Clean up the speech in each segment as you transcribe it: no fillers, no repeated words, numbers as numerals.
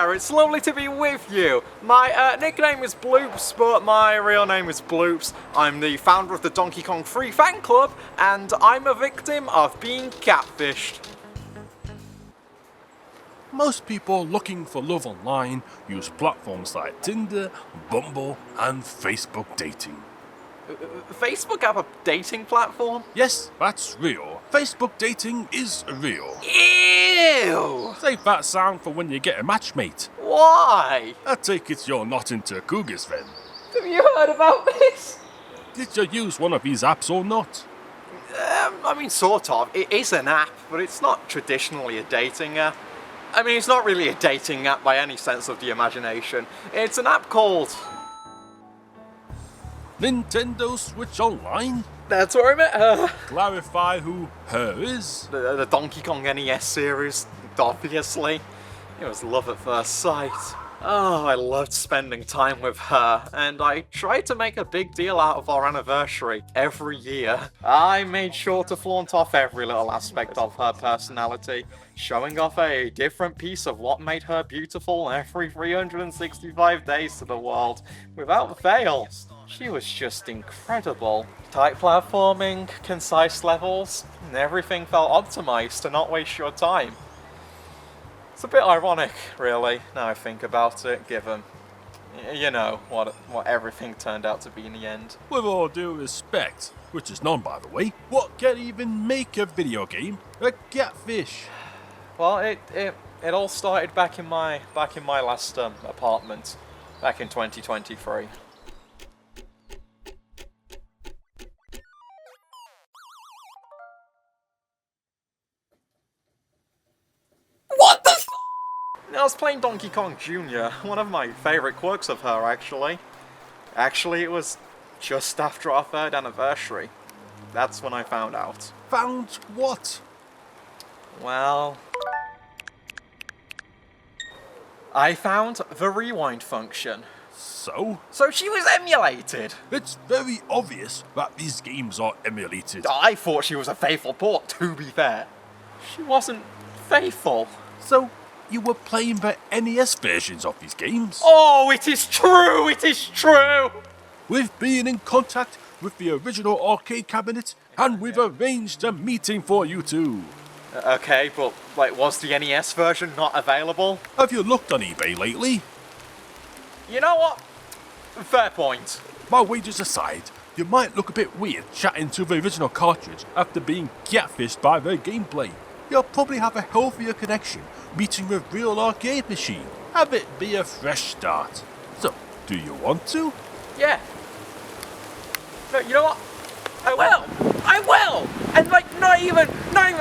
there, it's lovely to be with you. My nickname is Bloops, but my real name is Bloops. I'm the founder of the Donkey Kong Free Fan Club, and I'm a victim of being catfished. Most people looking for love online use platforms like Tinder, Bumble, and Facebook dating. Facebook have a dating platform? Yes, that's real. Facebook dating is real. Ew! Save that sound for when you get a matchmate. Why? I take it you're not into Kougas then. Have you heard about this? Did you use one of these apps or not? I mean, sort of. It is an app, but it's not traditionally a dating app. I mean, it's not really a dating app by any sense of the imagination. It's an app called... Nintendo Switch Online? That's where I met her. Clarify who her is. The Donkey Kong NES series, obviously. It was love at first sight. Oh, I loved spending time with her, and I tried to make a big deal out of our anniversary every year. I made sure to flaunt off every little aspect of her personality, showing off a different piece of what made her beautiful every 365 days to the world, without fail. She was just incredible. Tight platforming, concise levels, and everything felt optimized to not waste your time. It's a bit ironic, really, now I think about it, given, you know, what everything turned out to be in the end. With all due respect, which is none by the way, what can even make a video game a catfish? Well, it all started back in my last apartment, back in 2023. What the f***? I was playing Donkey Kong Jr., one of my favourite quirks of her, actually. Actually, it was just after our 3rd anniversary. That's when I found out. Found what? Well... I found the rewind function. So? So she was emulated! It's very obvious that these games are emulated. I thought she was a faithful port, to be fair. She wasn't faithful. So, you were playing the NES versions of these games? Oh, it is true! It is true! We've been in contact with the original arcade cabinet, and we've arranged a meeting for you two. Okay, but, like, was the NES version not available? Have you looked on eBay lately? You know what? Fair point. My wages aside, you might look a bit weird chatting to the original cartridge after being catfished by their gameplay. You'll probably have a healthier connection meeting the real arcade machine. Have it be a fresh start. So, do you want to? Yeah. No, you know what? I will! I will! And like, not even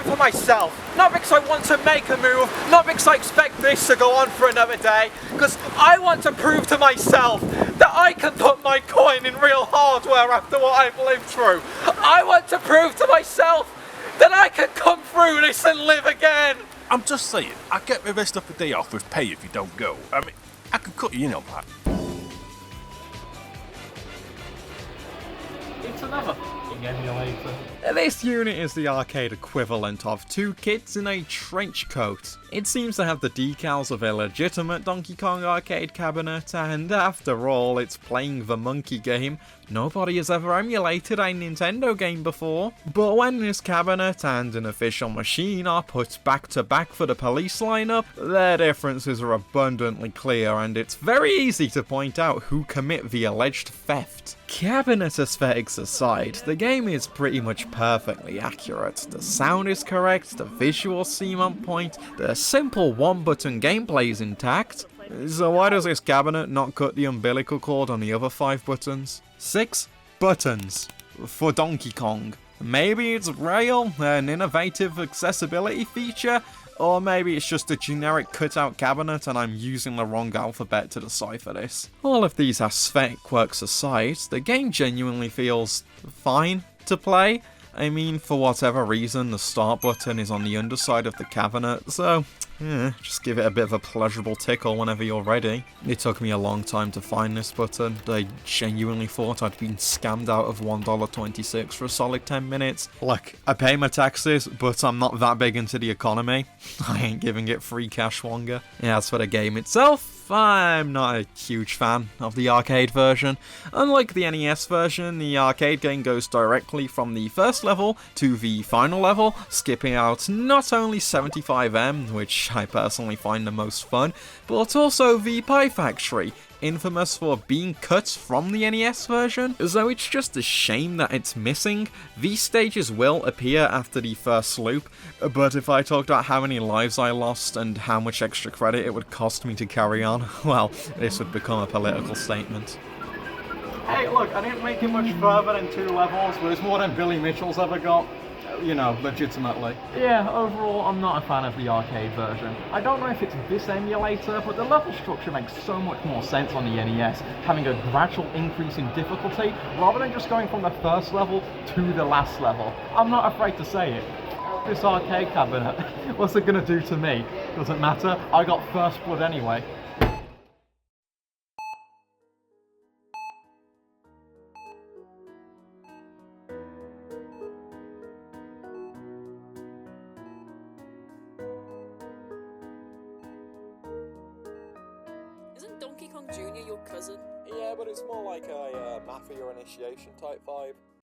for myself. Not because I want to make a move, not because I expect this to go on for another day, because I want to prove to myself that I can put my coin in real hardware after what I've lived through. I want to prove to myself that I can come through this and live again. I'm just saying, I get the rest of the day off with pay if you don't go. I mean, I could cut you in on that. It's another emulator. This unit is the arcade equivalent of 2 kids in a trench coat. It seems to have the decals of a legitimate Donkey Kong arcade cabinet, and after all, it's playing the monkey game. Nobody has ever emulated a Nintendo game before. But when this cabinet and an official machine are put back to back for the police lineup, their differences are abundantly clear, and it's very easy to point out who commit the alleged theft. Cabinet aesthetics aside, the game is pretty much perfectly accurate. The sound is correct, the visuals seem on point, the simple one-button gameplay is intact. So why does this cabinet not cut the umbilical cord on the other 5 buttons? 6 buttons for Donkey Kong. Maybe it's real, an innovative accessibility feature, or maybe it's just a generic cutout cabinet and I'm using the wrong alphabet to decipher this. All of these aesthetic quirks aside, the game genuinely feels fine to play. I mean, for whatever reason, the start button is on the underside of the cabinet, so Just give it a bit of a pleasurable tickle whenever you're ready. It took me a long time to find this button. I genuinely thought I'd been scammed out of $1.26 for a solid 10 minutes. Look, I pay my taxes, but I'm not that big into the economy. I ain't giving it free cash longer. As for the game itself, I'm not a huge fan of the arcade version. Unlike the NES version, the arcade game goes directly from the first level to the final level, skipping out not only 75M, which I personally find the most fun, but also the Pie Factory, infamous for being cut from the NES version. Though it's just a shame that it's missing. These stages will appear after the first loop, but if I talked about how many lives I lost and how much extra credit it would cost me to carry on, well, this would become a political statement. Hey, look, I didn't make it much further than 2 levels, but it's more than Billy Mitchell's ever got. You know, legitimately. Yeah, overall, I'm not a fan of the arcade version. I don't know if it's this emulator, but the level structure makes so much more sense on the NES, having a gradual increase in difficulty, rather than just going from the first level to the last level. I'm not afraid to say it. This arcade cabinet, what's it gonna do to me? Doesn't matter, I got first blood anyway. Isn't Donkey Kong Jr. your cousin? Yeah, but it's more like a Mafia initiation type vibe.